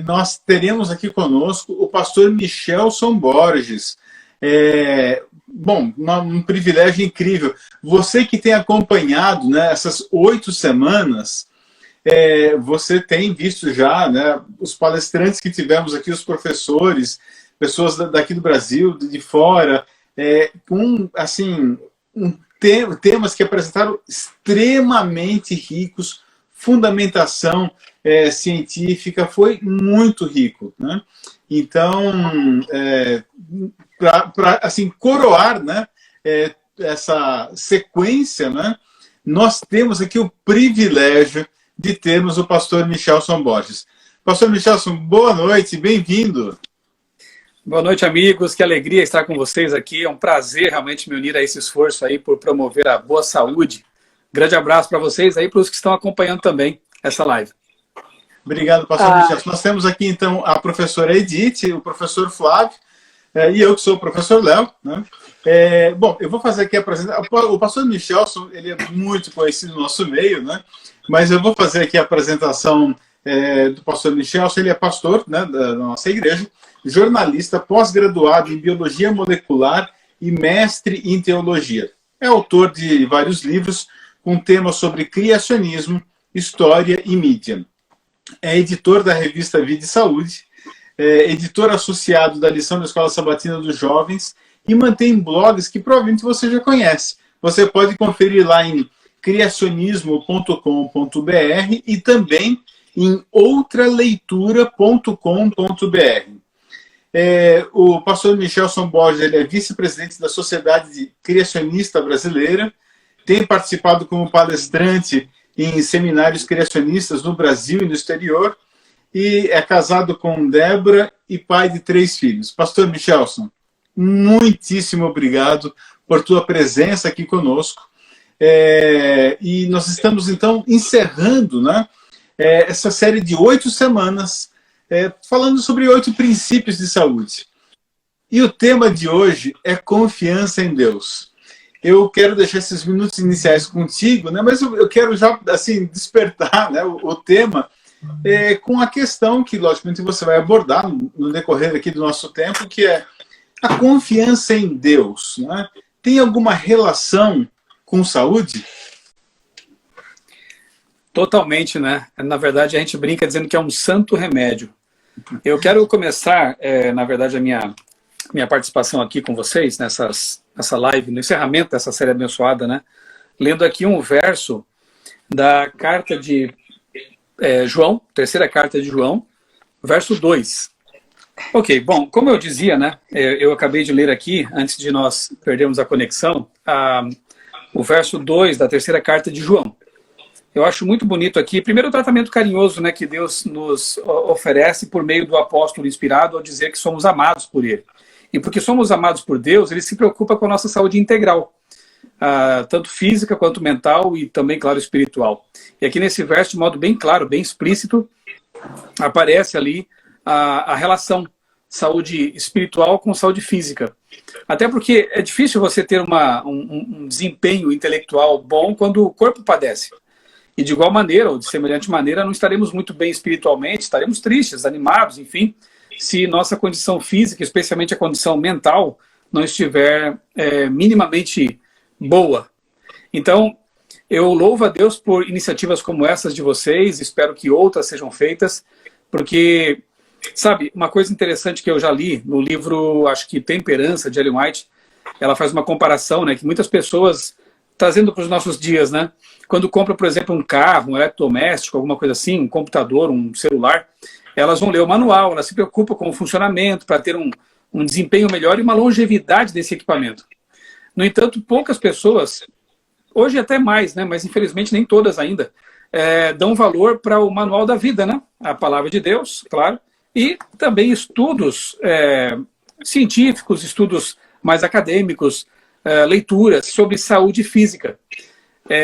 nós teremos aqui conosco o pastor Michelson Borges. Bom, um privilégio incrível. Você que tem acompanhado, né, essas 8 semanas, você tem visto já, né, os palestrantes que tivemos aqui, os professores, pessoas daqui do Brasil, de fora, com assim, temas que apresentaram extremamente ricos, fundamentação científica, foi muito rico, né? Então, para assim, coroar, né, essa sequência, né, nós temos aqui o privilégio de termos o pastor Michelson Borges. Pastor Michelson, boa noite, bem-vindo. Boa noite, amigos, que alegria estar com vocês aqui, é um prazer realmente me unir a esse esforço aí por promover a boa saúde. Grande abraço para vocês aí, para os que estão acompanhando também essa live. Obrigado, pastor Michelson. Nós temos aqui, então, a professora Edith, o professor Flávio, e eu que sou o professor Léo, né? Bom, eu vou fazer aqui a apresentação. O pastor Michelson, ele é muito conhecido no nosso meio, né? Mas eu vou fazer aqui a apresentação do pastor Michelson. Ele é pastor, né, da nossa igreja, jornalista, pós-graduado em biologia molecular e mestre em teologia. É autor de vários livros com temas sobre criacionismo, história e mídia. É editor da revista Vida e Saúde, editor associado da lição da Escola Sabatina dos Jovens e mantém blogs que provavelmente você já conhece. Você pode conferir lá em criacionismo.com.br e também em outraleitura.com.br. O pastor Michelson Borges, ele é vice-presidente da Sociedade Criacionista Brasileira, tem participado como palestrante em seminários criacionistas no Brasil e no exterior, e é casado com Débora e pai de 3 filhos. Pastor Michelson, muitíssimo obrigado por tua presença aqui conosco. E nós estamos, então, encerrando, né, essa série de 8 semanas, falando sobre 8 princípios de saúde. E o tema de hoje é confiança em Deus. Eu quero deixar esses minutos iniciais contigo, né, mas eu quero já assim, despertar, né, o tema com a questão que, logicamente, você vai abordar no decorrer aqui do nosso tempo, que é a confiança em Deus. Né? Tem alguma relação com saúde? Totalmente, né? Na verdade, a gente brinca dizendo que é um santo remédio. Eu quero começar, na verdade, a minha participação aqui com vocês, nessa live, no encerramento dessa série abençoada, né? Lendo aqui um verso da carta de João, terceira carta de João, verso 2. Ok, bom, como eu dizia, né? Eu acabei de ler aqui, antes de nós perdermos a conexão, o verso 2 da terceira carta de João. Eu acho muito bonito aqui, primeiro o tratamento carinhoso, né, que Deus nos oferece por meio do apóstolo inspirado ao dizer que somos amados por Ele. E porque somos amados por Deus, Ele se preocupa com a nossa saúde integral, tanto física quanto mental e também, claro, espiritual. E aqui nesse verso, de modo bem claro, bem explícito, aparece ali a relação saúde espiritual com saúde física. Até porque é difícil você ter um desempenho intelectual bom quando o corpo padece. E de igual maneira, ou de semelhante maneira, não estaremos muito bem espiritualmente, estaremos tristes, animados, enfim, se nossa condição física, especialmente a condição mental, não estiver minimamente boa. Então, eu louvo a Deus por iniciativas como essas de vocês, espero que outras sejam feitas, porque, sabe, uma coisa interessante que eu já li no livro, acho que Temperança, de Ellen White, ela faz uma comparação, né, que muitas pessoas, trazendo para os nossos dias, né, quando compram, por exemplo, um carro, um eletrodoméstico, alguma coisa assim, um computador, um celular, elas vão ler o manual, elas se preocupam com o funcionamento, para ter um desempenho melhor e uma longevidade desse equipamento. No entanto, poucas pessoas, hoje até mais, né, mas infelizmente nem todas ainda, dão valor para o manual da vida, né? A palavra de Deus, claro, e também estudos científicos, estudos mais acadêmicos, leituras sobre saúde física.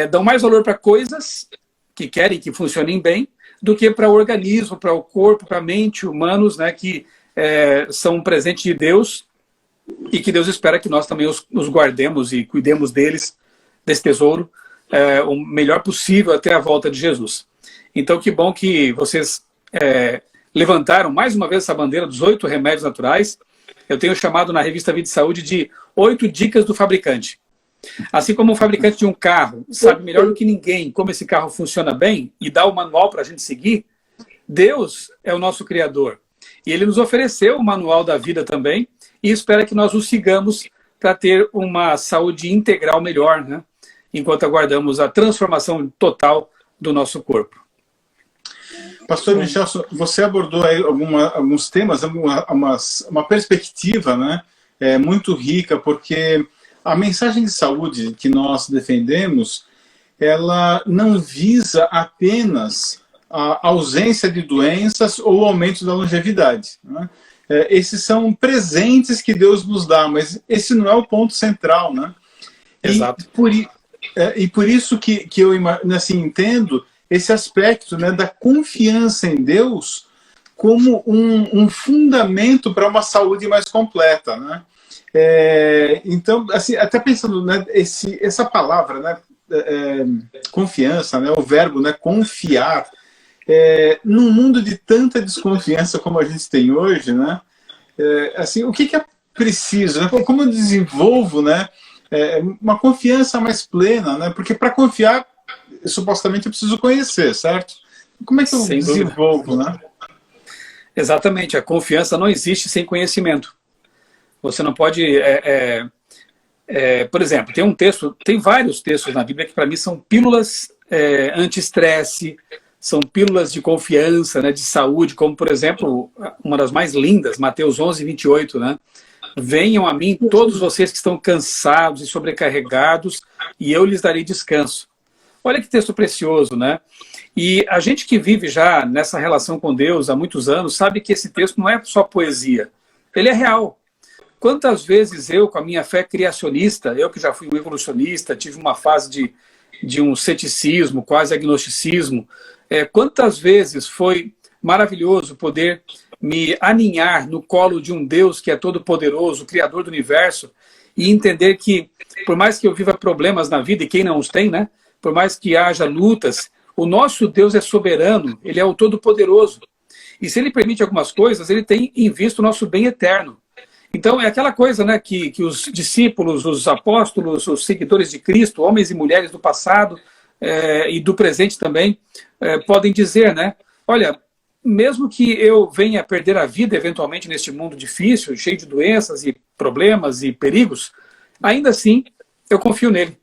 Dão mais valor para coisas que querem que funcionem bem do que para o organismo, para o corpo, para a mente, humanos, né, que são um presente de Deus e que Deus espera que nós também os guardemos e cuidemos deles, desse tesouro, o melhor possível até a volta de Jesus. Então, que bom que vocês levantaram mais uma vez essa bandeira dos 8 remédios naturais. Eu tenho chamado na revista Vida e Saúde de 8 dicas do fabricante. Assim como o fabricante de um carro sabe melhor do que ninguém como esse carro funciona bem e dá o manual para a gente seguir, Deus é o nosso Criador. E Ele nos ofereceu o manual da vida também e espera que nós o sigamos para ter uma saúde integral melhor, né? Enquanto aguardamos a transformação total do nosso corpo. Pastor Michel, você abordou aí alguns temas, uma perspectiva, né, muito rica, porque a mensagem de saúde que nós defendemos, ela não visa apenas a ausência de doenças ou o aumento da longevidade, né? Esses são presentes que Deus nos dá, mas esse não é o ponto central, né? Exato. E por isso que eu assim, entendo esse aspecto, né, da confiança em Deus como um fundamento para uma saúde mais completa, né? Então, assim, até pensando, né, essa palavra, né, confiança, né, o verbo, né, confiar, num mundo de tanta desconfiança como a gente tem hoje, né, assim, o que é preciso, né? Como eu desenvolvo, né, uma confiança mais plena, né? Porque para confiar, supostamente eu preciso conhecer, certo? Como é que eu desenvolvo, né? Exatamente, a confiança não existe sem conhecimento. Você não pode... por exemplo, tem vários textos na Bíblia que para mim são pílulas anti-estresse, são pílulas de confiança, né, de saúde, como por exemplo, uma das mais lindas, Mateus 11:28, né? Venham a mim todos vocês que estão cansados e sobrecarregados, e eu lhes darei descanso. Olha que texto precioso, né? E a gente que vive já nessa relação com Deus há muitos anos, sabe que esse texto não é só poesia, ele é real. Quantas vezes eu, com a minha fé criacionista, eu que já fui um evolucionista, tive uma fase de um ceticismo, quase agnosticismo, quantas vezes foi maravilhoso poder me aninhar no colo de um Deus que é todo-poderoso, Criador do universo, e entender que, por mais que eu viva problemas na vida, e quem não os tem, né? Por mais que haja lutas, o nosso Deus é soberano, Ele é o todo-poderoso. E se Ele permite algumas coisas, Ele tem em vista o nosso bem eterno. Então é aquela coisa, né, que os discípulos, os apóstolos, os seguidores de Cristo, homens e mulheres do passado e do presente também, podem dizer, né? Olha, mesmo que eu venha a perder a vida eventualmente neste mundo difícil, cheio de doenças e problemas e perigos, ainda assim eu confio nele,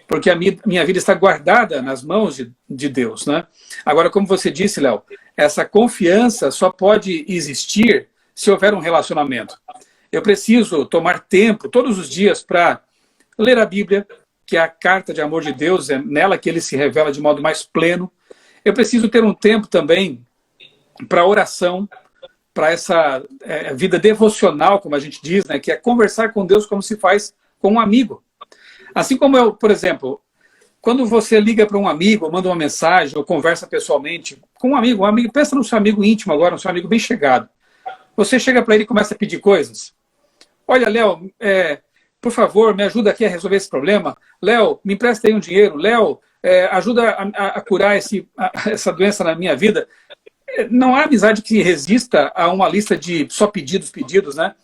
porque a minha vida está guardada nas mãos de Deus, né? Agora, como você disse, Léo, essa confiança só pode existir se houver um relacionamento. Eu preciso tomar tempo todos os dias para ler a Bíblia, que é a carta de amor de Deus, é nela que ele se revela de modo mais pleno. Eu preciso ter um tempo também para oração, para essa vida devocional, como a gente diz, né, que é conversar com Deus como se faz com um amigo. Assim como eu, por exemplo, quando você liga para um amigo, ou manda uma mensagem, ou conversa pessoalmente com um amigo, pensa no seu amigo íntimo agora, no seu amigo bem chegado. Você chega para ele e começa a pedir coisas. Olha, Léo, por favor, me ajuda aqui a resolver esse problema. Léo, me empresta aí um dinheiro. Léo, ajuda a curar essa doença na minha vida. Não há amizade que resista a uma lista de só pedidos, né?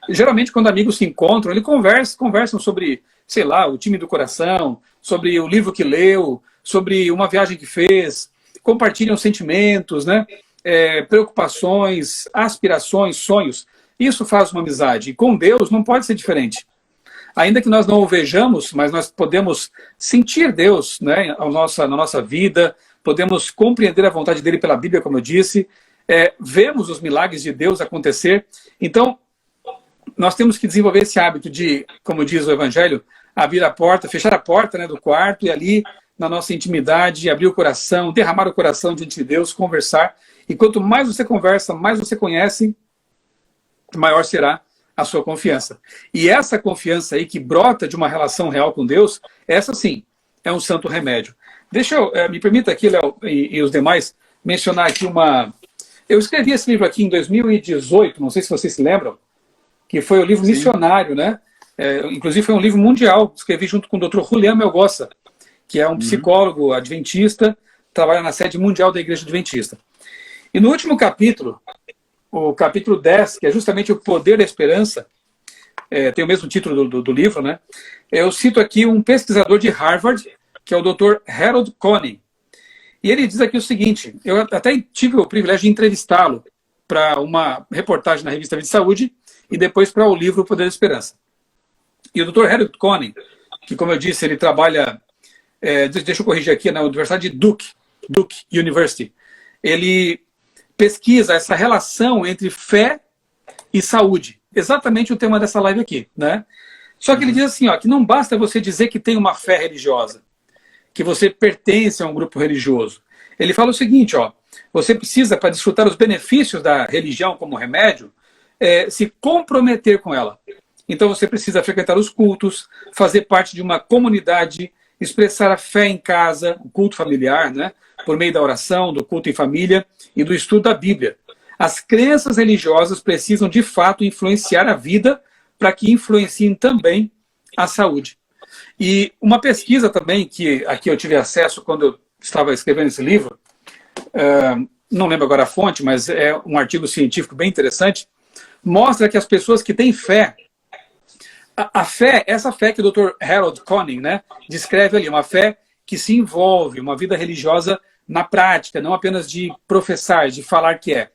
Geralmente, quando amigos se encontram, eles conversam sobre, sei lá, o time do coração, sobre o livro que leu, sobre uma viagem que fez, compartilham sentimentos, né? Preocupações, aspirações, sonhos. Isso faz uma amizade. E com Deus não pode ser diferente. Ainda que nós não o vejamos, mas nós podemos sentir Deus, né, na nossa vida, podemos compreender a vontade dele pela Bíblia, como eu disse, vemos os milagres de Deus acontecer. Então, nós temos que desenvolver esse hábito de, como diz o Evangelho, abrir a porta, fechar a porta, né, do quarto e ali, na nossa intimidade, abrir o coração, derramar o coração diante de Deus, conversar. E quanto mais você conversa, mais você conhece, maior será a sua confiança. E essa confiança aí que brota de uma relação real com Deus, essa sim é um santo remédio. Deixa eu, me permita aqui, Léo, e os demais, mencionar aqui eu escrevi esse livro aqui em 2018, não sei se vocês se lembram, que foi o livro Sim. Missionário, né? Inclusive foi um livro mundial, escrevi junto com o Dr. Julián Melgoza, que é um psicólogo adventista, trabalha na sede mundial da Igreja Adventista. E no último capítulo, o capítulo 10, que é justamente o poder da esperança, tem o mesmo título do livro, né? Eu cito aqui um pesquisador de Harvard, que é o Dr. Harold Koenig. E ele diz aqui o seguinte, eu até tive o privilégio de entrevistá-lo para uma reportagem na revista Vida e Saúde e depois para o livro O Poder da Esperança. E o Dr. Harold Koenig, que, como eu disse, ele trabalha, deixa eu corrigir aqui, na Universidade de Duke University, ele pesquisa essa relação entre fé e saúde. Exatamente o tema dessa live aqui, né? Só que ele diz assim, ó, que não basta você dizer que tem uma fé religiosa, que você pertence a um grupo religioso. Ele fala o seguinte, ó, você precisa, para desfrutar os benefícios da religião como remédio, se comprometer com ela. Então você precisa frequentar os cultos, fazer parte de uma comunidade, expressar a fé em casa, o culto familiar, né, por meio da oração, do culto em família e do estudo da Bíblia. As crenças religiosas precisam, de fato, influenciar a vida para que influenciem também a saúde. E uma pesquisa também, que aqui eu tive acesso quando eu estava escrevendo esse livro, não lembro agora a fonte, mas é um artigo científico bem interessante, mostra que as pessoas que têm fé, a fé, essa fé que o Dr. Harold Koenig, né, descreve ali, uma fé que se envolve, uma vida religiosa na prática, não apenas de professar, de falar que é.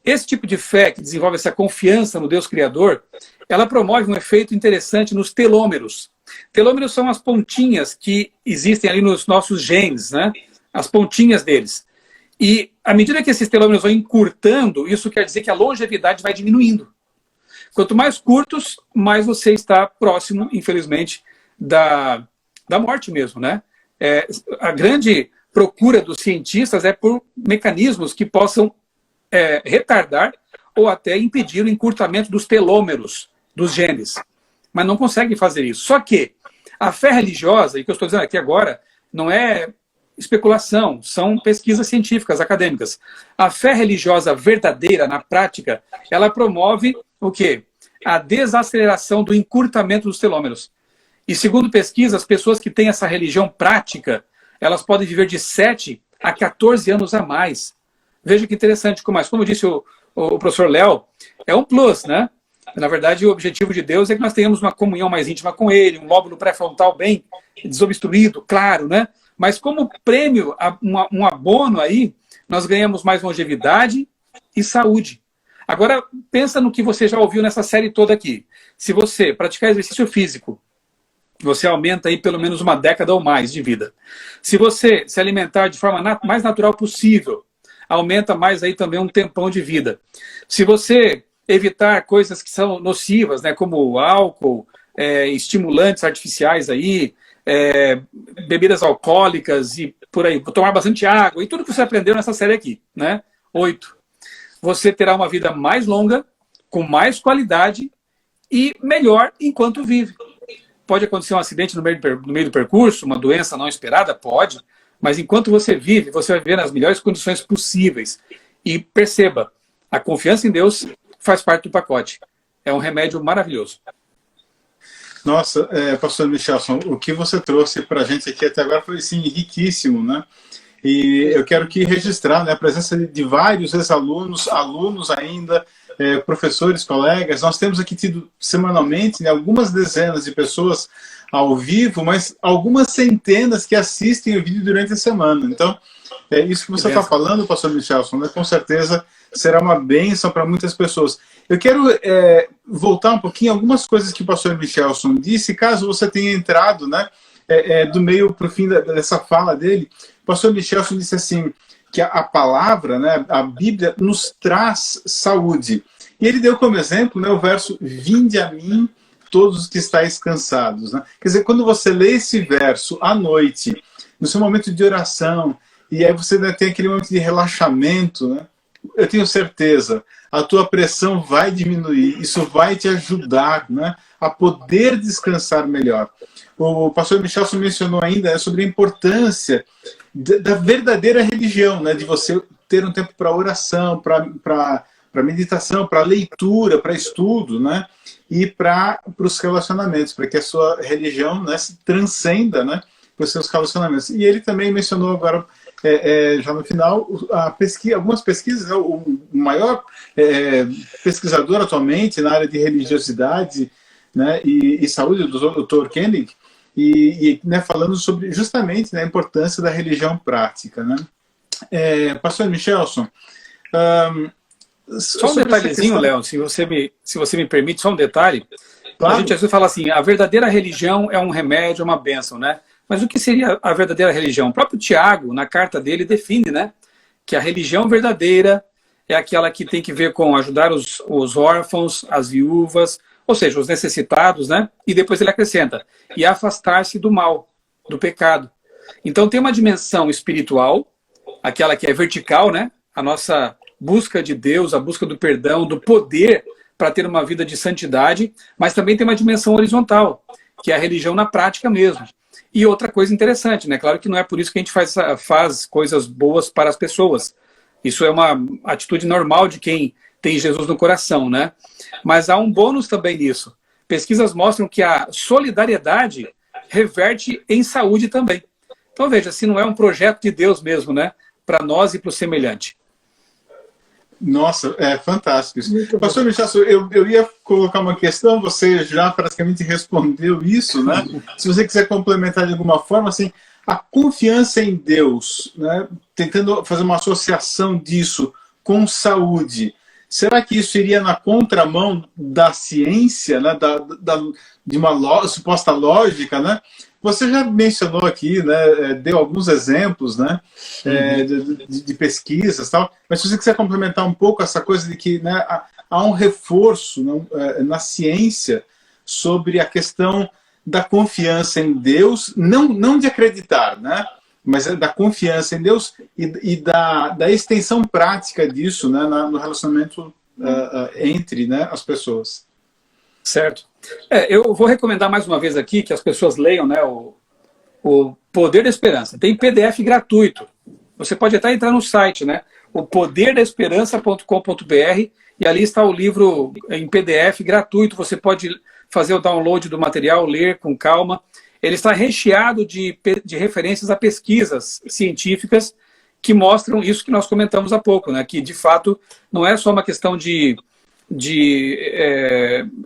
Esse tipo de fé que desenvolve essa confiança no Deus Criador, ela promove um efeito interessante nos telômeros. Telômeros são as pontinhas que existem ali nos nossos genes, né? As pontinhas deles. E à medida que esses telômeros vão encurtando, isso quer dizer que a longevidade vai diminuindo. Quanto mais curtos, mais você está próximo, infelizmente, da morte mesmo, né? A grande procura dos cientistas é por mecanismos que possam retardar ou até impedir o encurtamento dos telômeros dos genes. Mas não conseguem fazer isso. Só que a fé religiosa, e que eu estou dizendo aqui agora, não é especulação, são pesquisas científicas, acadêmicas. A fé religiosa verdadeira, na prática, ela promove o quê? A desaceleração do encurtamento dos telômeros. E segundo pesquisas, as pessoas que têm essa religião prática, elas podem viver de 7 a 14 anos a mais. Veja que interessante, como disse o professor Léo, é um plus, né? Na verdade, o objetivo de Deus é que nós tenhamos uma comunhão mais íntima com Ele, um lóbulo pré-frontal bem desobstruído, claro, né? Mas como prêmio, um abono aí, nós ganhamos mais longevidade e saúde. Agora, pensa no que você já ouviu nessa série toda aqui. Se você praticar exercício físico, você aumenta aí pelo menos uma década ou mais de vida. Se você se alimentar de forma mais natural possível, aumenta mais aí também um tempão de vida. Se você evitar coisas que são nocivas, né, como álcool, estimulantes artificiais aí, bebidas alcoólicas e por aí, tomar bastante água e tudo que você aprendeu nessa série aqui, né? 8. Você terá uma vida mais longa, com mais qualidade e melhor enquanto vive. Pode acontecer um acidente no meio do percurso, uma doença não esperada? Pode. Mas enquanto você vive, você vai viver nas melhores condições possíveis. E perceba, a confiança em Deus faz parte do pacote. É um remédio maravilhoso. Nossa, pastor Michelson, o que você trouxe para a gente aqui até agora foi assim, riquíssimo, né? E eu quero aqui registrar, né, a presença de vários ex-alunos, alunos ainda, professores, colegas. Nós temos aqui tido semanalmente, né, algumas dezenas de pessoas ao vivo, mas algumas centenas que assistem o vídeo durante a semana. Então, isso que você está falando, pastor Michelson, né, com certeza será uma bênção para muitas pessoas. Eu quero voltar um pouquinho a algumas coisas que o pastor Michelson disse, caso você tenha entrado, né, do meio para o fim dessa fala dele. O pastor Michelson disse assim, que a palavra, né, a Bíblia, nos traz saúde. E ele deu como exemplo, né, o verso, vinde a mim todos os que estáis cansados. Né? Quer dizer, quando você lê esse verso à noite, no seu momento de oração, e aí você tem aquele momento de relaxamento, né? Eu tenho certeza, a tua pressão vai diminuir, isso vai te ajudar, né, a poder descansar melhor. O pastor Michelson mencionou ainda sobre a importância da verdadeira religião, né, de você ter um tempo para oração, para meditação, para leitura, para estudo, né, e para os relacionamentos, para que a sua religião, né, se transcenda, né, para os seus relacionamentos. E ele também mencionou agora já no final, algumas pesquisas, né, o maior pesquisador atualmente na área de religiosidade, né, e saúde, o Dr. Koenig, né, falando sobre justamente, né, a importância da religião prática. Né? Pastor Michelson, só um detalhezinho, Léo, se você me permite, só um detalhe. Claro. A gente às vezes fala assim, a verdadeira religião é um remédio, é uma bênção, né? Mas o que seria a verdadeira religião? O próprio Tiago, na carta dele, define, né, que a religião verdadeira é aquela que tem que ver com ajudar os órfãos, as viúvas, ou seja, os necessitados, né? E depois ele acrescenta, e afastar-se do mal, do pecado. Então tem uma dimensão espiritual, aquela que é vertical, né? A nossa busca de Deus, a busca do perdão, do poder para ter uma vida de santidade, mas também tem uma dimensão horizontal, que é a religião na prática mesmo. E outra coisa interessante, né? Claro que não é por isso que a gente faz coisas boas para as pessoas. Isso é uma atitude normal de quem tem Jesus no coração, né? Mas há um bônus também nisso. Pesquisas mostram que a solidariedade reverte em saúde também. Então veja, se não é um projeto de Deus mesmo, né? Para nós e para o semelhante. Nossa, fantástico isso. Pastor Michelson, eu ia colocar uma questão, você já praticamente respondeu isso, né? Se você quiser complementar de alguma forma, assim, a confiança em Deus, né? Tentando fazer uma associação disso com saúde, será que isso iria na contramão da ciência, né? De uma suposta lógica, né? Você já mencionou aqui, né, deu alguns exemplos, né, de pesquisas e tal, mas se você quiser complementar um pouco essa coisa de que, né, há um reforço, né, na ciência sobre a questão da confiança em Deus, não de acreditar, né, mas da confiança em Deus e da extensão prática disso, né, no relacionamento entre, né, as pessoas. Certo. Eu vou recomendar mais uma vez aqui que as pessoas leiam, né, o Poder da Esperança. Tem PDF gratuito. Você pode até entrar no site, né, o poderdasperança.com.br, e ali está o livro em PDF gratuito. Você pode fazer o download do material, ler com calma. Ele está recheado de referências a pesquisas científicas que mostram isso que nós comentamos há pouco, né, que de fato não é só uma questão de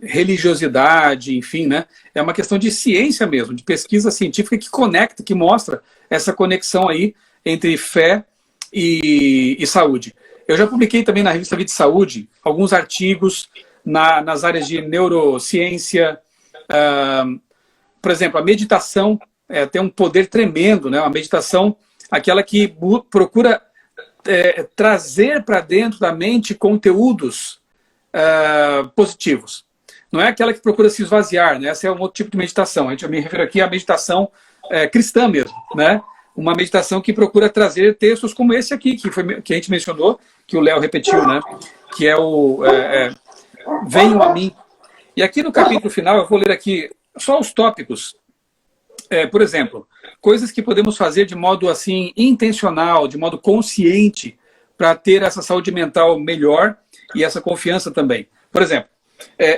religiosidade, enfim, né? É uma questão de ciência mesmo, de pesquisa científica que conecta, que mostra essa conexão aí entre fé e saúde. Eu já publiquei também na revista Vida e Saúde alguns artigos nas áreas de neurociência. Por exemplo, a meditação tem um poder tremendo, né? A meditação, aquela que procura trazer para dentro da mente conteúdos positivos. Não é aquela que procura se esvaziar, né? Essa é um outro tipo de meditação. Eu me refiro aqui à meditação cristã mesmo, né? Uma meditação que procura trazer textos como esse aqui, que a gente mencionou, que o Léo repetiu, né? Que é o Venham a mim. E aqui no capítulo final, eu vou ler aqui só os tópicos. Por exemplo, coisas que podemos fazer de modo assim intencional, de modo consciente, para ter essa saúde mental melhor e essa confiança também. Por exemplo,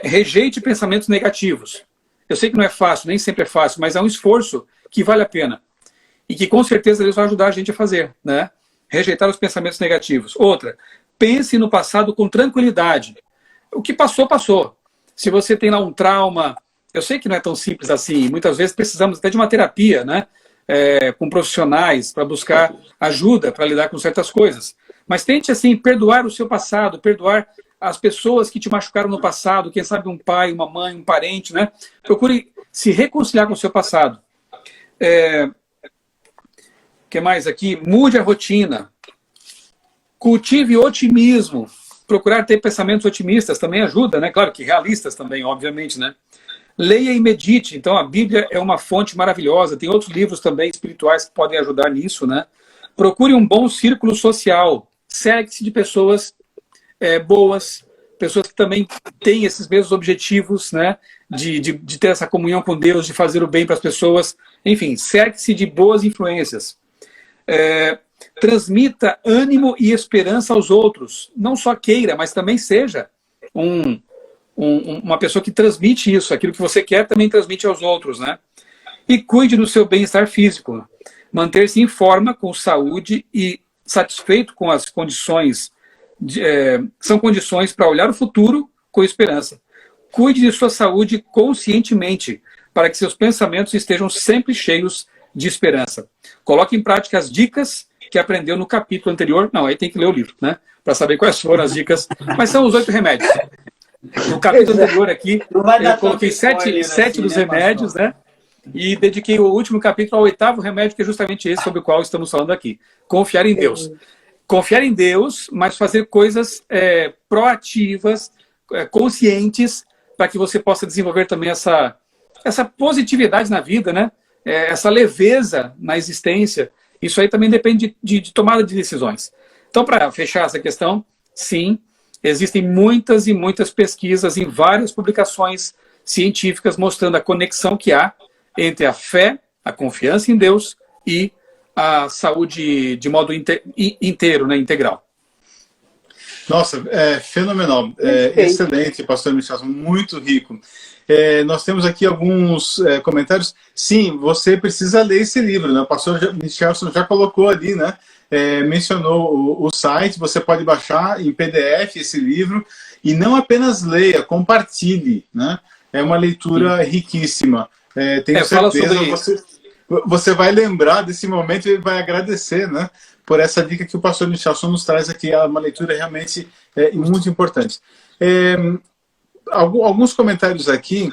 rejeite pensamentos negativos. Eu sei que não é fácil, nem sempre é fácil, mas é um esforço que vale a pena. E que com certeza Deus vai ajudar a gente a fazer, né? Rejeitar os pensamentos negativos. Outra, pense no passado com tranquilidade. O que passou, passou. Se você tem lá um trauma, eu sei que não é tão simples assim, muitas vezes precisamos até de uma terapia, né? Com profissionais para buscar ajuda para lidar com certas coisas. Mas tente, assim, perdoar o seu passado, perdoar as pessoas que te machucaram no passado, quem sabe um pai, uma mãe, um parente, né? Procure se reconciliar com o seu passado. O que mais aqui? Mude a rotina. Cultive otimismo. Procurar ter pensamentos otimistas também ajuda, né? Claro que realistas também, obviamente, né? Leia e medite. Então, a Bíblia é uma fonte maravilhosa. Tem outros livros também espirituais que podem ajudar nisso, né? Procure um bom círculo social. Cerque-se de pessoas boas, pessoas que também têm esses mesmos objetivos, né? De ter essa comunhão com Deus, de fazer o bem para as pessoas. Enfim, cerque-se de boas influências. Transmita ânimo e esperança aos outros. Não só queira, mas também seja uma pessoa que transmite isso. Aquilo que você quer também transmite aos outros, né? E cuide do seu bem-estar físico. manter-se em forma, com saúde e satisfeito com as condições, são condições para olhar o futuro com esperança. Cuide de sua saúde conscientemente, para que seus pensamentos estejam sempre cheios de esperança. Coloque em prática as dicas que aprendeu no capítulo anterior. Não, aí tem que ler o livro, né? Para saber quais foram as dicas. Mas são os 8 remédios. No capítulo anterior aqui, eu coloquei 7 dos remédios, né? E dediquei o último capítulo ao 8º remédio, que é justamente esse sobre o qual estamos falando aqui. Confiar em Deus. Confiar em Deus, mas fazer coisas proativas, conscientes, para que você possa desenvolver também essa positividade na vida, né? Essa leveza na existência. Isso aí também depende de tomada de decisões. Então, para fechar essa questão, sim, existem muitas e muitas pesquisas em várias publicações científicas mostrando a conexão que há entre a fé, a confiança em Deus e a saúde de modo inteiro, né, integral. Nossa, fenomenal. Excelente, pastor Michelson, muito rico. Nós temos aqui alguns comentários. Sim, você precisa ler esse livro, né? O pastor Michelson já colocou ali, né? Mencionou o site, você pode baixar em PDF esse livro e não apenas leia, compartilhe, né? É uma leitura riquíssima. Tenho certeza você vai lembrar desse momento e vai agradecer, né? Por essa dica que o pastor Michelson nos traz aqui, é uma leitura realmente muito importante. Alguns comentários aqui,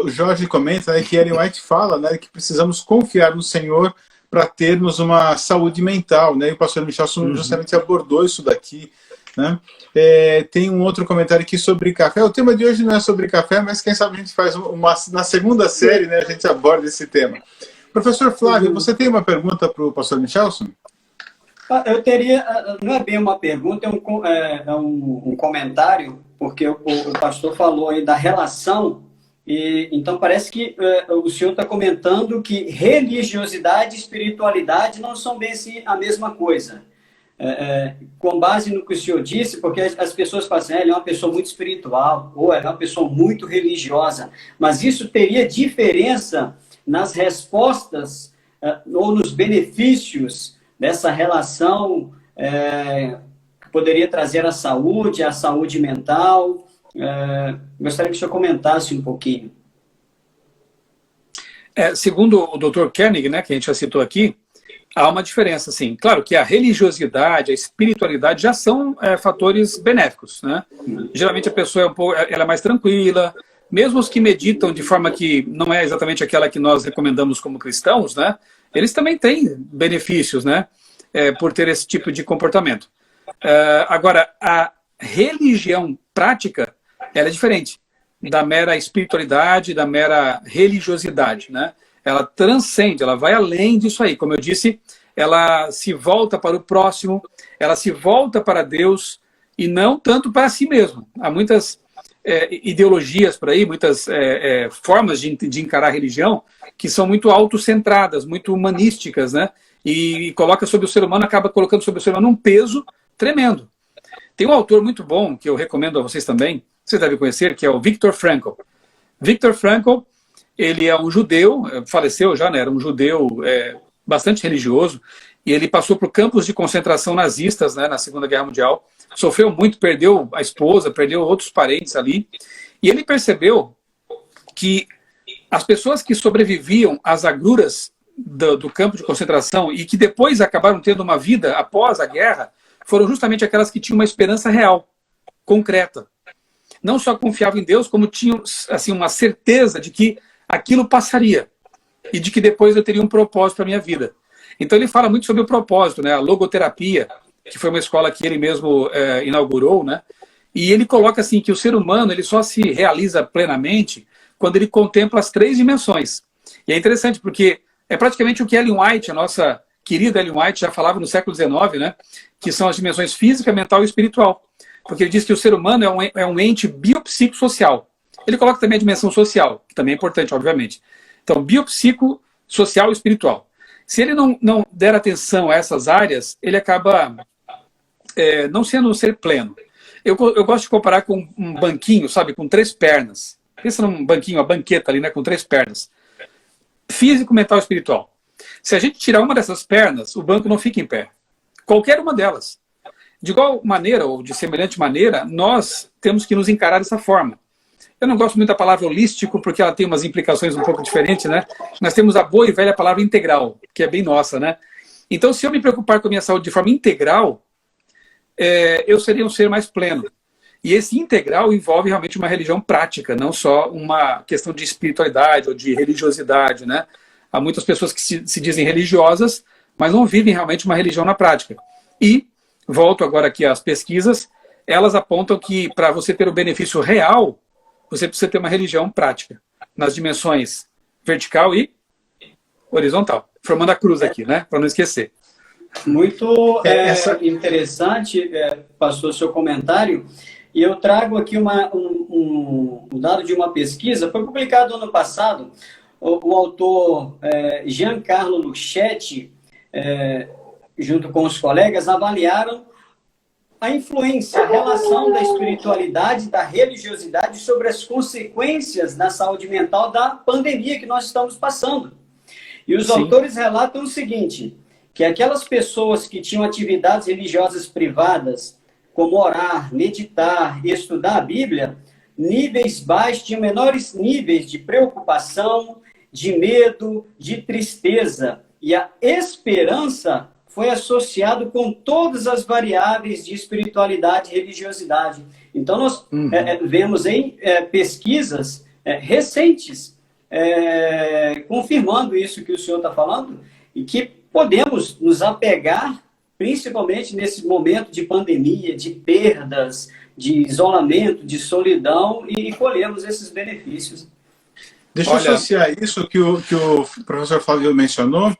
o Jorge comenta, né, que Ellen White fala, né, que precisamos confiar no Senhor para termos uma saúde mental, né, e o pastor Michelson justamente abordou isso daqui, né. Tem um outro comentário aqui sobre café. O tema de hoje não é sobre café, mas quem sabe a gente faz na segunda série, né, a gente aborda esse tema. Professor Flávio, você tem uma pergunta para o pastor Michelson? Eu teria, não é bem uma pergunta, é um comentário, porque o pastor falou aí da relação, e então parece que o senhor está comentando que religiosidade e espiritualidade não são bem assim a mesma coisa. Com base no que o senhor disse, porque as pessoas falam assim, ele é uma pessoa muito espiritual, ou ela é uma pessoa muito religiosa, mas isso teria diferença nas respostas ou nos benefícios dessa relação que poderia trazer a saúde mental. Gostaria que o senhor comentasse um pouquinho. Segundo o Dr. Koenig, né, que a gente já citou aqui, há uma diferença, sim. Claro que a religiosidade, a espiritualidade já são fatores benéficos, né? Geralmente a pessoa ela é mais tranquila, mesmo os que meditam de forma que não é exatamente aquela que nós recomendamos como cristãos, né? Eles também têm benefícios, né? Por ter esse tipo de comportamento. Agora, a religião prática, ela é diferente da mera espiritualidade, da mera religiosidade, né? Ela transcende, ela vai além disso aí. Como eu disse, ela se volta para o próximo, ela se volta para Deus e não tanto para si mesmo. Há muitas ideologias por aí, muitas formas de encarar a religião que são muito autocentradas, muito humanísticas, né? E coloca sobre o ser humano, acaba colocando sobre o ser humano um peso tremendo. Tem um autor muito bom, que eu recomendo a vocês também, vocês devem conhecer, que é o Viktor Frankl. Viktor Frankl, ele é um judeu, faleceu já, né? Era um judeu bastante religioso, e ele passou por campos de concentração nazistas, né, na Segunda Guerra Mundial, sofreu muito, perdeu a esposa, perdeu outros parentes ali, e ele percebeu que as pessoas que sobreviviam às agruras do campo de concentração e que depois acabaram tendo uma vida após a guerra, foram justamente aquelas que tinham uma esperança real, concreta. Não só confiavam em Deus, como tinham assim, uma certeza de que aquilo passaria e de que depois eu teria um propósito para a minha vida. Então ele fala muito sobre o propósito, né? A logoterapia, que foi uma escola que ele mesmo inaugurou, né? E ele coloca assim que o ser humano ele só se realiza plenamente quando ele contempla as 3 dimensões. E é interessante porque é praticamente o que Ellen White, a nossa querida Ellen White, já falava no século XIX, né? Que são as dimensões física, mental e espiritual. Porque ele diz que o ser humano é um ente biopsicossocial. Ele coloca também a dimensão social, que também é importante, obviamente. Então, biopsicossocial e espiritual. Se ele não der atenção a essas áreas, ele acaba não sendo um ser pleno. Eu gosto de comparar com um banquinho, sabe, com 3 pernas. Pensa num banquinho, uma banqueta ali, né, com 3 pernas. Físico, mental e espiritual. Se a gente tirar uma dessas pernas, o banco não fica em pé. Qualquer uma delas. De igual maneira, ou de semelhante maneira, nós temos que nos encarar dessa forma. Eu não gosto muito da palavra holístico, porque ela tem umas implicações um pouco diferentes, né? Nós temos a boa e velha palavra integral, que é bem nossa, né? Então, se eu me preocupar com a minha saúde de forma integral, eu seria um ser mais pleno. E esse integral envolve realmente uma religião prática, não só uma questão de espiritualidade ou de religiosidade, né? Há muitas pessoas que se dizem religiosas, mas não vivem realmente uma religião na prática. E, volto agora aqui às pesquisas, elas apontam que para você ter o benefício real, você precisa ter uma religião prática, nas dimensões vertical e horizontal. Formando a cruz aqui, né? Para não esquecer. Muito interessante, pastor, seu comentário. E eu trago aqui um dado de uma pesquisa, foi publicado ano passado. O autor Giancarlo Luchetti, junto com os colegas, avaliaram a influência, a relação da espiritualidade, da religiosidade sobre as consequências na saúde mental da pandemia que nós estamos passando. E os autores relatam o seguinte, que aquelas pessoas que tinham atividades religiosas privadas, como orar, meditar e estudar a Bíblia, níveis baixos, tinham menores níveis de preocupação, de medo, de tristeza. E a esperança foi associado com todas as variáveis de espiritualidade e religiosidade. Então, nós vemos em pesquisas recentes confirmando isso que o senhor está falando e que podemos nos apegar, principalmente nesse momento de pandemia, de perdas, de isolamento, de solidão e colhermos esses benefícios. Deixa eu associar isso que o professor Flávio mencionou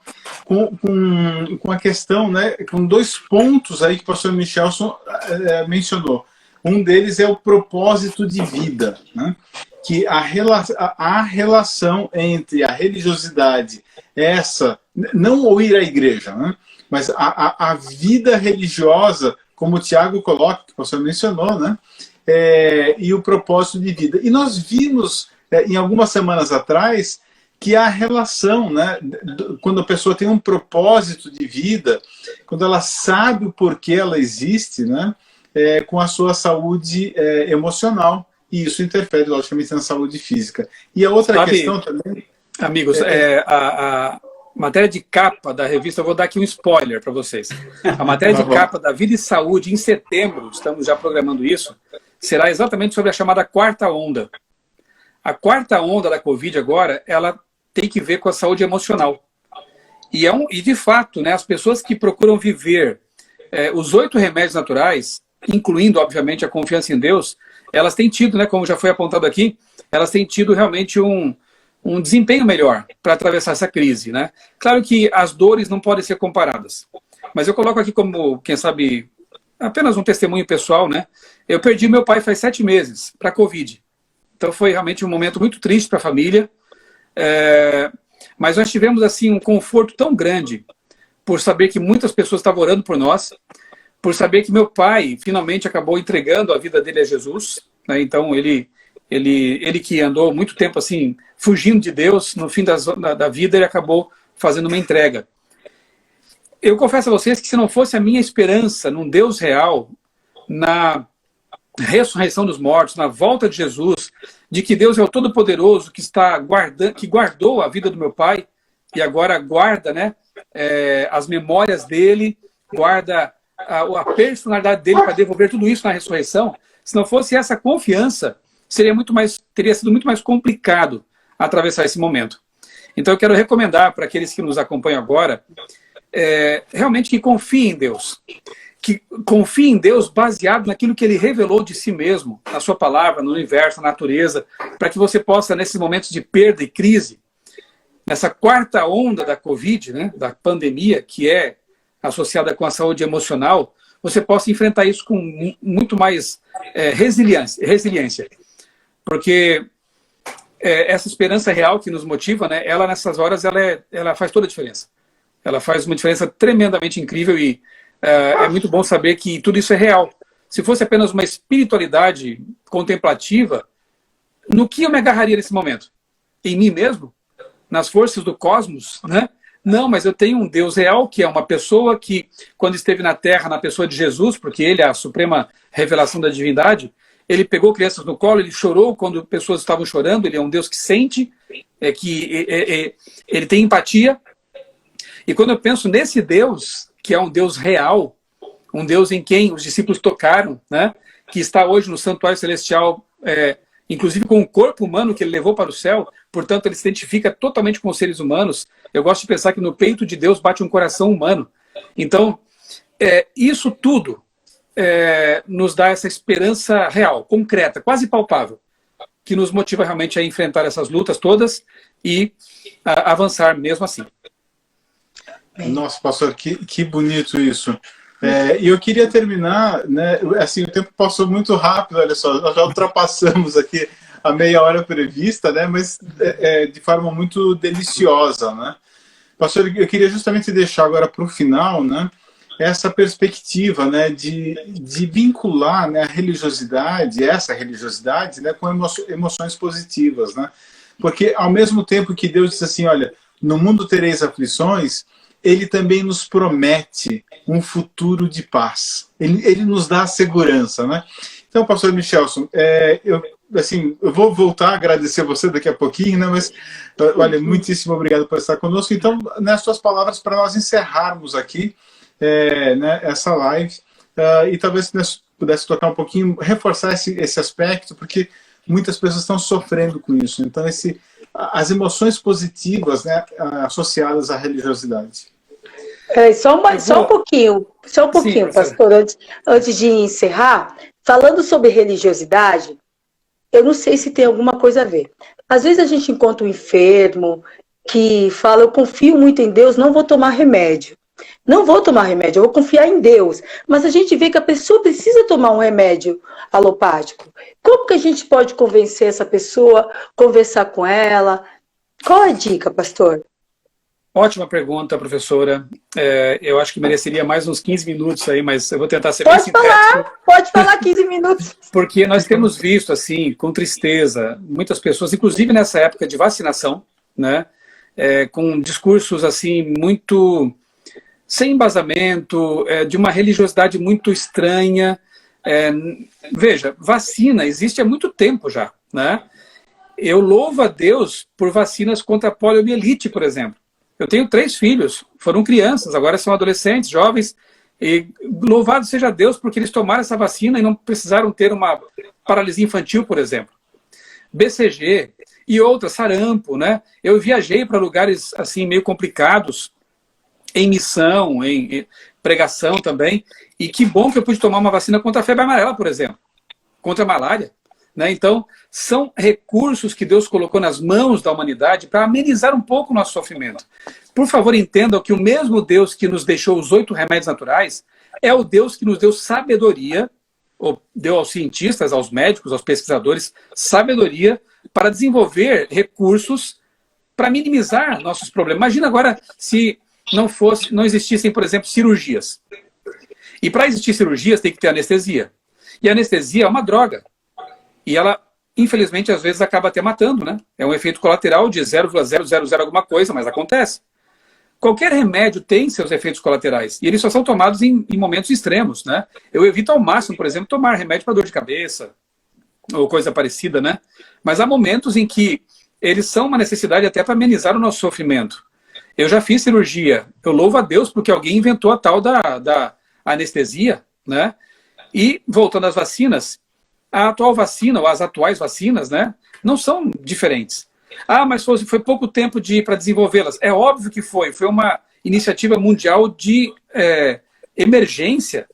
com a questão, né, com dois pontos aí que o pastor Michelson mencionou. Um deles é o propósito de vida, né? Que a relação entre a religiosidade, não o ir à igreja, né? Mas a vida religiosa, como o Tiago coloca, que o pastor mencionou, né? E o propósito de vida. E nós vimos, em algumas semanas atrás, que a relação, né, quando a pessoa tem um propósito de vida, quando ela sabe o porquê ela existe, né, com a sua saúde emocional, e isso interfere, logicamente, na saúde física. E a outra questão também... Amigos, a matéria de capa da revista, eu vou dar aqui um spoiler para vocês. A matéria de capa da Vida e Saúde, em setembro, estamos já programando isso, será exatamente sobre a chamada quarta onda. A quarta onda da Covid agora, ela tem que ver com a saúde emocional. E de fato, né, as pessoas que procuram viver os 8 remédios naturais, incluindo, obviamente, a confiança em Deus, elas têm tido, né, como já foi apontado aqui, elas têm tido realmente um desempenho melhor para atravessar essa crise, né? Claro que as dores não podem ser comparadas, mas eu coloco aqui como, quem sabe, apenas um testemunho pessoal, né? Eu perdi meu pai faz 7 meses para a Covid. Então foi realmente um momento muito triste para a família, mas nós tivemos assim um conforto tão grande por saber que muitas pessoas estavam orando por nós, por saber que meu pai finalmente acabou entregando a vida dele a Jesus, né? Então ele que andou muito tempo assim fugindo de Deus, no fim da vida ele acabou fazendo uma entrega. Eu confesso a vocês que se não fosse a minha esperança num Deus real, na ressurreição dos mortos, na volta de Jesus, de que Deus é o Todo-Poderoso que guardou a vida do meu pai e agora guarda, né, as memórias dele, guarda a personalidade dele para devolver tudo isso na ressurreição. Se não fosse essa confiança, teria sido muito mais complicado atravessar esse momento. Então eu quero recomendar para aqueles que nos acompanham agora, realmente que confiem em Deus. Que confie em Deus baseado naquilo que Ele revelou de si mesmo, na sua palavra, no universo, na natureza, para que você possa, nesses momentos de perda e crise, nessa quarta onda da Covid, né, da pandemia, que é associada com a saúde emocional, você possa enfrentar isso com muito mais resiliência. Porque essa esperança real que nos motiva, né, ela nessas horas, ela faz toda a diferença. Ela faz uma diferença tremendamente incrível e é muito bom saber que tudo isso é real. Se fosse apenas uma espiritualidade contemplativa, no que eu me agarraria nesse momento? Em mim mesmo? Nas forças do cosmos? Né? Não, mas eu tenho um Deus real, que é uma pessoa que, quando esteve na Terra, na pessoa de Jesus, porque ele é a suprema revelação da divindade, ele pegou crianças no colo, ele chorou quando pessoas estavam chorando, ele é um Deus que sente, ele tem empatia. E quando eu penso nesse Deus, que é um Deus real, um Deus em quem os discípulos tocaram, né, que está hoje no santuário celestial, inclusive com o corpo humano que ele levou para o céu, portanto ele se identifica totalmente com os seres humanos. Eu gosto de pensar que no peito de Deus bate um coração humano. Então, isso tudo nos dá essa esperança real, concreta, quase palpável, que nos motiva realmente a enfrentar essas lutas todas e a avançar mesmo assim. Nossa, pastor, que bonito isso. E eu queria terminar, né? Assim, o tempo passou muito rápido, olha só, nós já ultrapassamos aqui a meia hora prevista, né? Mas de forma muito deliciosa, né? Pastor, eu queria justamente deixar agora para o final, né? Essa perspectiva, né? De vincular, né, a religiosidade, essa religiosidade, né? Com emoções positivas, né? Porque ao mesmo tempo que Deus diz assim, olha, no mundo tereis aflições, ele também nos promete um futuro de paz. Ele nos dá a segurança, né? Então, pastor Michelson, eu vou voltar a agradecer você daqui a pouquinho, né? Mas, olha, muitíssimo obrigado por estar conosco. Então, nas suas palavras, para nós encerrarmos aqui né, essa live, e talvez você pudesse tocar um pouquinho, reforçar esse aspecto, porque muitas pessoas estão sofrendo com isso. Então, as emoções positivas, né, associadas à religiosidade. Só um pouquinho, sim, pastor, antes de encerrar, falando sobre religiosidade, eu não sei se tem alguma coisa a ver. Às vezes a gente encontra um enfermo que fala, eu confio muito em Deus, não vou tomar remédio. Não vou tomar remédio, eu vou confiar em Deus. Mas a gente vê que a pessoa precisa tomar um remédio alopático. Como que a gente pode convencer essa pessoa, conversar com ela? Qual a dica, pastor? Ótima pergunta, professora. Eu acho que mereceria mais uns 15 minutos aí, mas eu vou tentar ser bem sintético. Pode falar 15 minutos. Porque nós temos visto, assim, com tristeza, muitas pessoas, inclusive nessa época de vacinação, né, com discursos, assim, muito sem embasamento, de uma religiosidade muito estranha. Veja, vacina existe há muito tempo já, né? Eu louvo a Deus por vacinas contra a poliomielite, por exemplo. Eu tenho 3 filhos, foram crianças, agora são adolescentes, jovens, e louvado seja Deus porque eles tomaram essa vacina e não precisaram ter uma paralisia infantil, por exemplo. BCG e outras, sarampo, né? Eu viajei para lugares assim meio complicados, em missão, em pregação também, e que bom que eu pude tomar uma vacina contra a febre amarela, por exemplo, contra a malária. Né? Então, são recursos que Deus colocou nas mãos da humanidade para amenizar um pouco o nosso sofrimento. Por favor, entendam que o mesmo Deus que nos deixou os 8 remédios naturais é o Deus que nos deu sabedoria, ou deu aos cientistas, aos médicos, aos pesquisadores, sabedoria para desenvolver recursos para minimizar nossos problemas. Imagina agora se não existissem, por exemplo, cirurgias. E para existir cirurgias tem que ter anestesia. E a anestesia é uma droga. E ela, infelizmente, às vezes acaba até matando, né? É um efeito colateral de 0,000 alguma coisa, mas acontece. Qualquer remédio tem seus efeitos colaterais. E eles só são tomados em momentos extremos, né? Eu evito ao máximo, por exemplo, tomar remédio para dor de cabeça ou coisa parecida, né? Mas há momentos em que eles são uma necessidade até para amenizar o nosso sofrimento. Eu já fiz cirurgia. Eu louvo a Deus porque alguém inventou a tal da anestesia, né? E, voltando às vacinas, a atual vacina, ou as atuais vacinas, né, não são diferentes. Mas foi pouco tempo para desenvolvê-las. É óbvio que foi uma iniciativa mundial de emergência.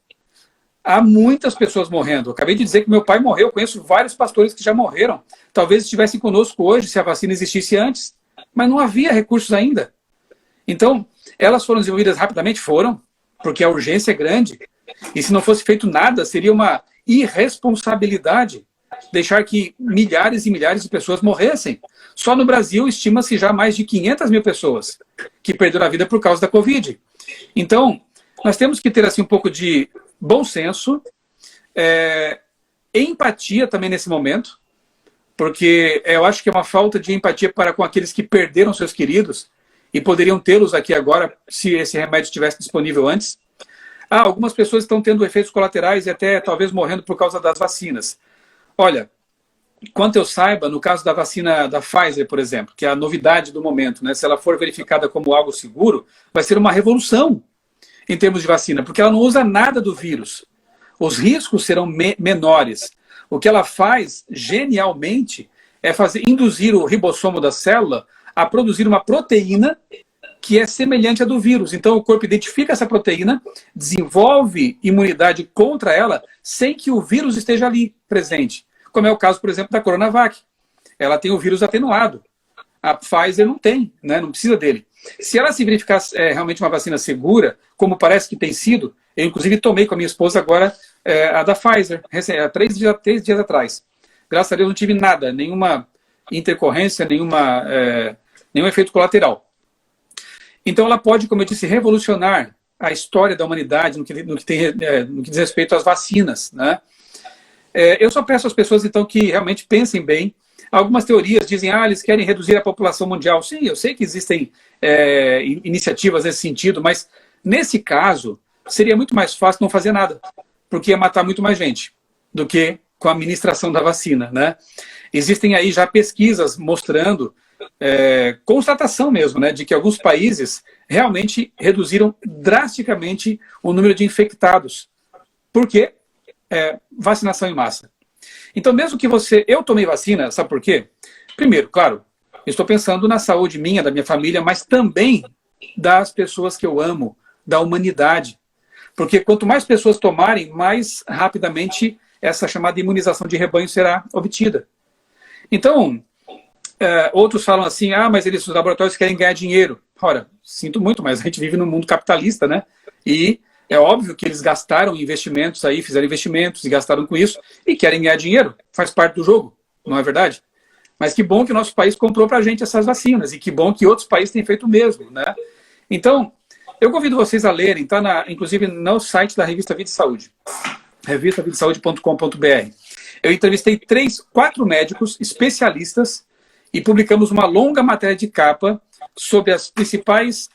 Há muitas pessoas morrendo. Eu acabei de dizer que meu pai morreu, eu conheço vários pastores que já morreram. Talvez estivessem conosco hoje se a vacina existisse antes, mas não havia recursos ainda. Então, elas foram desenvolvidas rapidamente? Foram, porque a urgência é grande. E se não fosse feito nada, seria uma irresponsabilidade deixar que milhares e milhares de pessoas morressem. Só no Brasil estima-se já mais de 500 mil pessoas que perderam a vida por causa da Covid. Então, nós temos que ter assim, um pouco de bom senso, empatia também nesse momento, porque eu acho que é uma falta de empatia para com aqueles que perderam seus queridos. e poderiam tê-los aqui agora se esse remédio estivesse disponível antes. Algumas pessoas estão tendo efeitos colaterais e até talvez morrendo por causa das vacinas. Olha, quanto eu saiba, no caso da vacina da Pfizer, por exemplo, que é a novidade do momento, né? Se ela for verificada como algo seguro, vai ser uma revolução em termos de vacina, porque ela não usa nada do vírus. Os riscos serão menores. O que ela faz, genialmente, é induzir o ribossomo da célula a produzir uma proteína que é semelhante à do vírus. Então, o corpo identifica essa proteína, desenvolve imunidade contra ela, sem que o vírus esteja ali presente. Como é o caso, por exemplo, da Coronavac. Ela tem o vírus atenuado. A Pfizer não tem, né? Não precisa dele. Se ela se verificar realmente uma vacina segura, como parece que tem sido, eu inclusive tomei com a minha esposa agora a da Pfizer, 3 dias atrás. Graças a Deus não tive nada, nenhuma intercorrência, nenhum efeito colateral. Então ela pode, como eu disse, revolucionar a história da humanidade no que diz respeito às vacinas, né? Eu só peço às pessoas, então, que realmente pensem bem. Algumas teorias dizem, eles querem reduzir a população mundial. Sim, eu sei que existem iniciativas nesse sentido, mas nesse caso seria muito mais fácil não fazer nada, porque ia matar muito mais gente do que com a administração da vacina, né? Existem aí já pesquisas mostrando, constatação mesmo, né, de que alguns países realmente reduziram drasticamente o número de infectados. Por quê? Vacinação em massa. Então, mesmo que eu tomei vacina, sabe por quê? Primeiro, claro, estou pensando na saúde minha, da minha família, mas também das pessoas que eu amo, da humanidade. Porque quanto mais pessoas tomarem, mais rapidamente essa chamada imunização de rebanho será obtida. Então, outros falam assim, mas os laboratórios querem ganhar dinheiro. Ora, sinto muito, mas a gente vive num mundo capitalista, né? E é óbvio que eles gastaram investimentos aí, fizeram investimentos e gastaram com isso e querem ganhar dinheiro. Faz parte do jogo, não é verdade? Mas que bom que o nosso país comprou pra gente essas vacinas e que bom que outros países têm feito o mesmo, né? Então, eu convido vocês a lerem, tá inclusive no site da Revista Vida e Saúde, revistavidasaude.com.br. Eu entrevistei 4 médicos especialistas e publicamos uma longa matéria de capa sobre as principais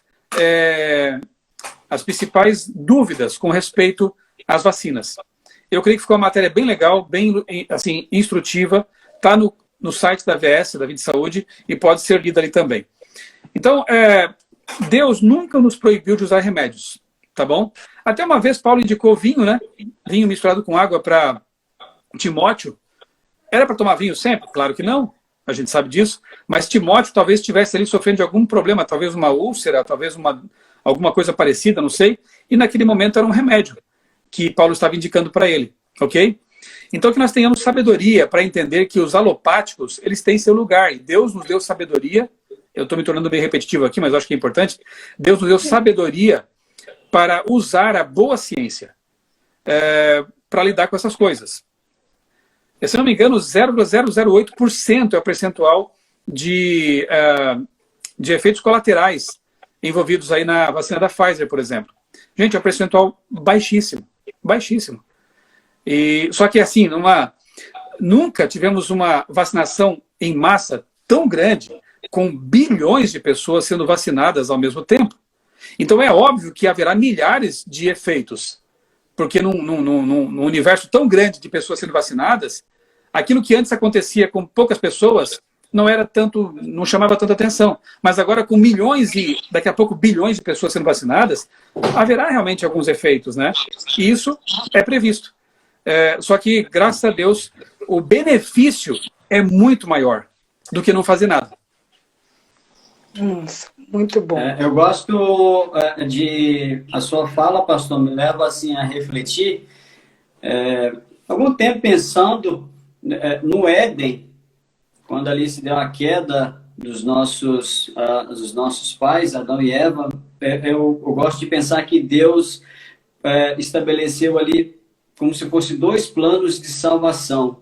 dúvidas com respeito às vacinas. Eu creio que ficou uma matéria bem legal, bem assim, instrutiva, está no site da VS, da Vida e Saúde, e pode ser lida ali também. Então, Deus nunca nos proibiu de usar remédios, tá bom? Até uma vez Paulo indicou vinho, né? Vinho misturado com água para Timóteo. Era para tomar vinho sempre? Claro que não. A gente sabe disso. Mas Timóteo talvez estivesse ali sofrendo de algum problema, talvez uma úlcera, talvez alguma coisa parecida, não sei. E naquele momento era um remédio que Paulo estava indicando para ele, ok? Então que nós tenhamos sabedoria para entender que os alopáticos, eles têm seu lugar. E Deus nos deu sabedoria. Eu estou me tornando bem repetitivo aqui, mas eu acho que é importante. Deus nos deu sabedoria para usar a boa ciência para lidar com essas coisas. Se não me engano, 0,008% é o percentual de efeitos colaterais envolvidos aí na vacina da Pfizer, por exemplo. Gente, é um percentual baixíssimo. Baixíssimo. Só que assim, nunca tivemos uma vacinação em massa tão grande, com bilhões de pessoas sendo vacinadas ao mesmo tempo. Então é óbvio que haverá milhares de efeitos, porque num universo tão grande de pessoas sendo vacinadas, aquilo que antes acontecia com poucas pessoas não chamava tanta atenção. Mas agora com milhões e daqui a pouco bilhões de pessoas sendo vacinadas, haverá realmente alguns efeitos, né? E isso é previsto. Só que, graças a Deus, o benefício é muito maior do que não fazer nada. Nossa, muito bom. Eu gosto a sua fala, pastor, me leva assim a refletir. Algum tempo pensando no Éden, quando ali se deu a queda dos nossos pais, Adão e Eva, eu gosto de pensar que Deus estabeleceu ali como se fosse 2 planos de salvação.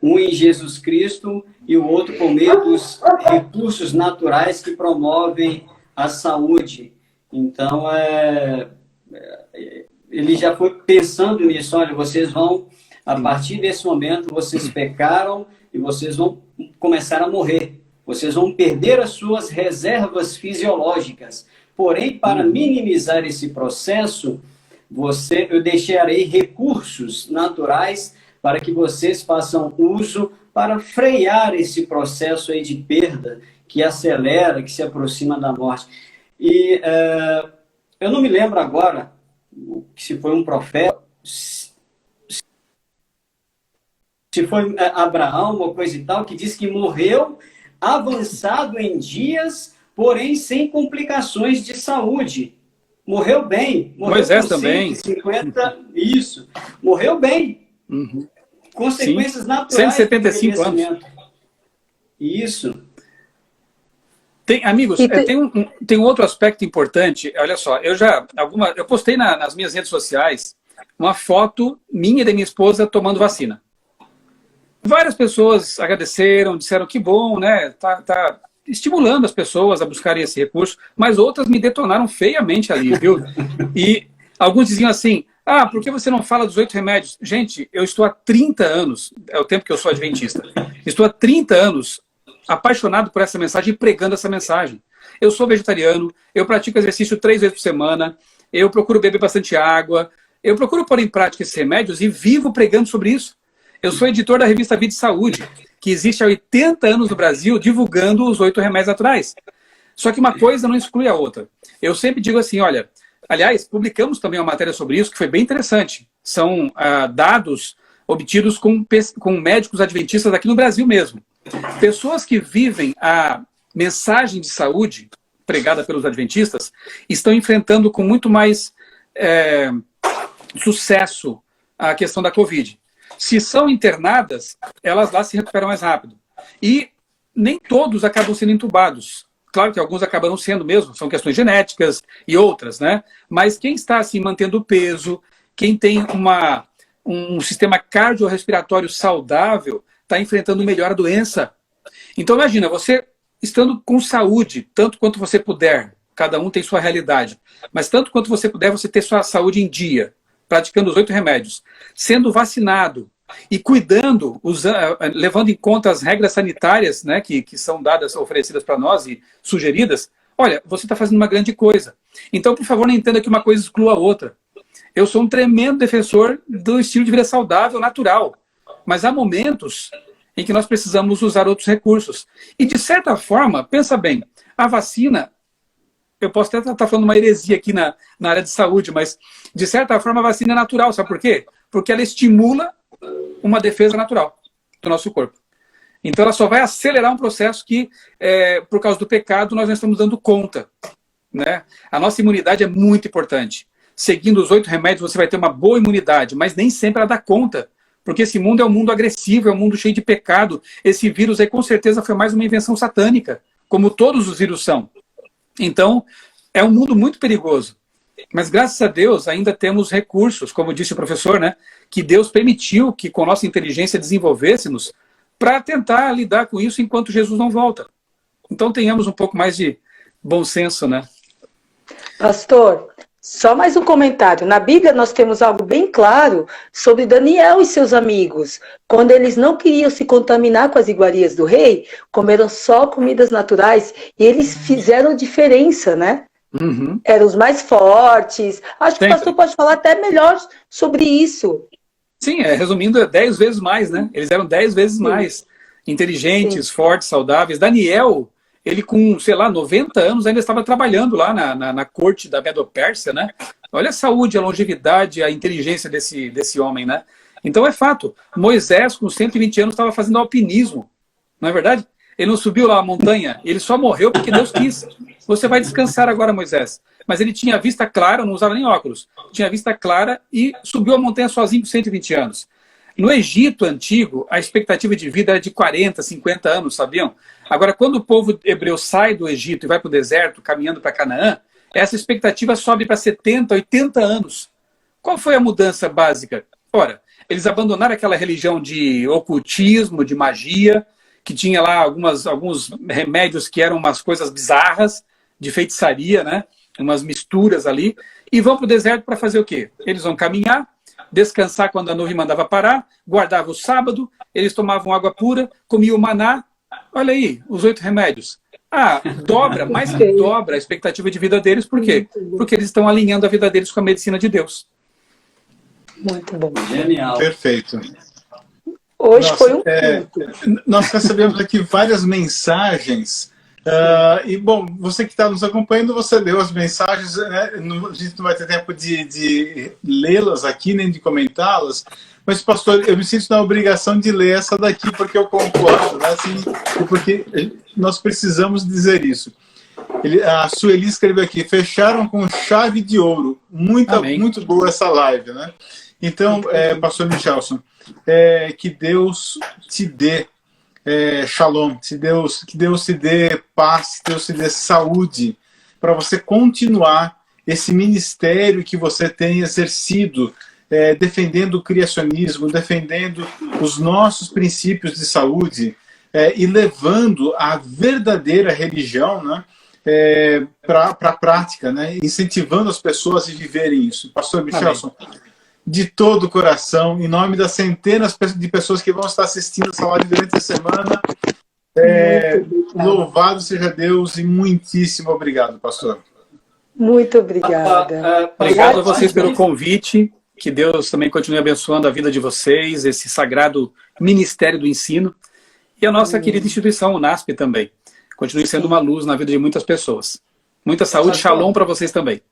Um em Jesus Cristo e o outro por meio dos recursos naturais que promovem a saúde. Então, ele já foi pensando nisso. Olha, vocês vão, a partir desse momento, vocês pecaram e vocês vão começar a morrer. vocês vão perder as suas reservas fisiológicas. Porém, para minimizar esse processo, eu deixarei recursos naturais para que vocês façam uso para frear esse processo aí de perda que acelera, que se aproxima da morte. E eu não me lembro agora se foi um profeta, se foi Abraão, uma coisa e tal, que diz que morreu avançado em dias, porém sem complicações de saúde. Morreu bem. Morreu Moisés com também. 150, isso. Morreu bem. Uhum. Consequências Sim. naturais. 175 anos. Isso. Amigos, tem um outro aspecto importante. Olha só, eu postei nas minhas redes sociais uma foto minha e da minha esposa tomando vacina. Várias pessoas agradeceram, disseram que bom, né? Tá estimulando as pessoas a buscarem esse recurso, mas outras me detonaram feiamente ali, viu? E alguns diziam assim: por que você não fala dos 8 remédios? Gente, eu estou há 30 anos, é o tempo que eu sou adventista, estou há 30 anos apaixonado por essa mensagem e pregando essa mensagem. Eu sou vegetariano, eu pratico exercício 3 vezes por semana, eu procuro beber bastante água, eu procuro pôr em prática esses remédios e vivo pregando sobre isso. Eu sou editor da revista Vida e Saúde, que existe há 80 anos no Brasil, divulgando os 8 remédios naturais. Só que uma coisa não exclui a outra. Eu sempre digo assim, olha, aliás, publicamos também uma matéria sobre isso, que foi bem interessante. São dados obtidos com médicos adventistas aqui no Brasil mesmo. Pessoas que vivem a mensagem de saúde pregada pelos adventistas estão enfrentando com muito mais sucesso a questão da Covid. Se são internadas, elas lá se recuperam mais rápido. E nem todos acabam sendo entubados. Claro que alguns acabarão sendo mesmo, são questões genéticas e outras, né? Mas quem está assim, mantendo o peso, quem tem um sistema cardiorrespiratório saudável, está enfrentando melhor a doença. Então imagina, você estando com saúde, tanto quanto você puder, cada um tem sua realidade, mas tanto quanto você puder, você ter sua saúde em dia, praticando os 8 remédios, sendo vacinado e cuidando, levando em conta as regras sanitárias, né, que são dadas, oferecidas para nós e sugeridas, olha, você está fazendo uma grande coisa. Então, por favor, não entenda que uma coisa exclua a outra. Eu sou um tremendo defensor do estilo de vida saudável, natural, mas há momentos em que nós precisamos usar outros recursos. E, de certa forma, pensa bem, a vacina, eu posso até estar falando uma heresia aqui na área de saúde, mas, de certa forma, a vacina é natural. Sabe por quê? Porque ela estimula uma defesa natural do nosso corpo. Então, ela só vai acelerar um processo que, por causa do pecado, nós não estamos dando conta. Né? A nossa imunidade é muito importante. Seguindo os 8 remédios, você vai ter uma boa imunidade, mas nem sempre ela dá conta. Porque esse mundo é um mundo agressivo, é um mundo cheio de pecado. Esse vírus aí, com certeza, foi mais uma invenção satânica, como todos os vírus são. Então, é um mundo muito perigoso. Mas, graças a Deus, ainda temos recursos, como disse o professor, né, que Deus permitiu que, com nossa inteligência, desenvolvêssemos para tentar lidar com isso enquanto Jesus não volta. Então, tenhamos um pouco mais de bom senso, né? Pastor, só mais um comentário. Na Bíblia nós temos algo bem claro sobre Daniel e seus amigos. Quando eles não queriam se contaminar com as iguarias do rei, comeram só comidas naturais e eles fizeram diferença, né? Uhum. Eram os mais fortes. Acho que o pastor pode falar até melhor sobre isso. Sim, resumindo, 10 vezes mais, né? Eles eram 10 vezes mais inteligentes, fortes, saudáveis. Daniel, ele com, 90 anos ainda estava trabalhando lá na corte da Medo-Pérsia, né? Olha a saúde, a longevidade, a inteligência desse homem, né? Então é fato. Moisés, com 120 anos, estava fazendo alpinismo. Não é verdade? Ele não subiu lá a montanha, ele só morreu porque Deus quis. Você vai descansar agora, Moisés. Mas ele tinha vista clara, não usava nem óculos. Tinha vista clara e subiu a montanha sozinho com 120 anos. No Egito antigo, a expectativa de vida era de 40, 50 anos, sabiam? Agora, quando o povo hebreu sai do Egito e vai para o deserto, caminhando para Canaã, essa expectativa sobe para 70, 80 anos. Qual foi a mudança básica? Ora, eles abandonaram aquela religião de ocultismo, de magia, que tinha lá alguns remédios que eram umas coisas bizarras, de feitiçaria, né? Umas misturas ali, e vão para o deserto para fazer o quê? Eles vão caminhar, descansar quando a nuvem mandava parar, guardavam o sábado, eles tomavam água pura, comiam o maná, Olha aí, os 8 remédios. Dobra, mais que dobra a expectativa de vida deles. Por quê? Porque eles estão alinhando a vida deles com a medicina de Deus. Muito bom. Genial. Perfeito. Hoje Nossa, foi um nós recebemos aqui várias mensagens. E, bom, você que está nos acompanhando, você leu as mensagens, né? A gente não vai ter tempo de lê-las aqui, nem de comentá-las, mas, pastor, eu me sinto na obrigação de ler essa daqui, porque eu concordo, né? Assim, porque nós precisamos dizer isso. A Sueli escreveu aqui, fecharam com chave de ouro. Muito boa essa live, né? Então, pastor Michelson, que Deus te dê shalom, que Deus te dê paz, que Deus te dê saúde, para você continuar esse ministério que você tem exercido, defendendo o criacionismo, defendendo os nossos princípios de saúde, e levando a verdadeira religião, né, para a prática, né, incentivando as pessoas a viverem isso. Pastor Michelson, de todo o coração, em nome das centenas de pessoas que vão estar assistindo essa live durante a semana, louvado seja Deus e muitíssimo obrigado, pastor. Muito obrigada. Obrigado a vocês pelo convite. Que Deus também continue abençoando a vida de vocês, esse sagrado ministério do ensino. E a nossa querida instituição, o NASP, também. Continue sendo uma luz na vida de muitas pessoas. Muita saúde, shalom para vocês também.